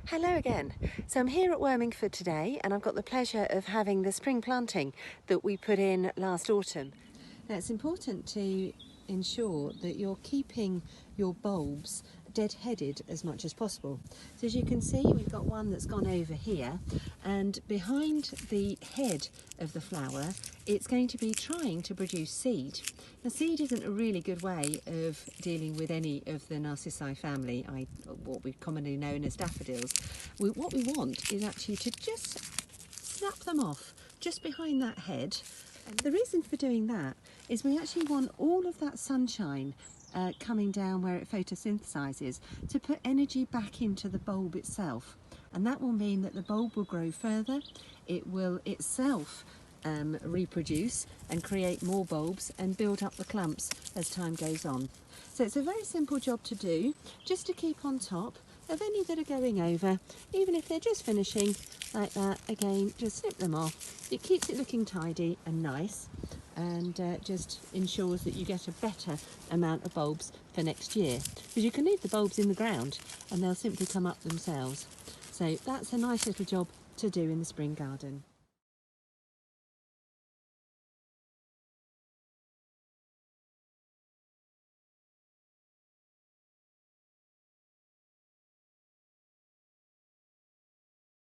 Hello again. So I'm here at Wormingford today and I've got the pleasure of having the spring planting that we put in last autumn. Now it's important to ensure that you're keeping your bulbs dead-headed as much as possible. So as you can see, we've got one that's gone over here, and behind the head of the flower it's going to be trying to produce seed. Now seed isn't a really good way of dealing with any of the Narcissi family, what we commonly known as daffodils. What we want is actually to just snap them off just behind that head. And the reason for doing that is we actually want all of that sunshine coming down where it photosynthesizes to put energy back into the bulb itself, and that will mean that the bulb will grow further. It will itself reproduce and create more bulbs and build up the clumps as time goes on. So it's a very simple job to do, just to keep on top of any that are going over. Even if they're just finishing like that, again, just snip them off. It keeps it looking tidy and nice, and just ensures that you get a better amount of bulbs for next year, because you can leave the bulbs in the ground and they'll simply come up themselves. So that's a nice little job to do in the spring garden.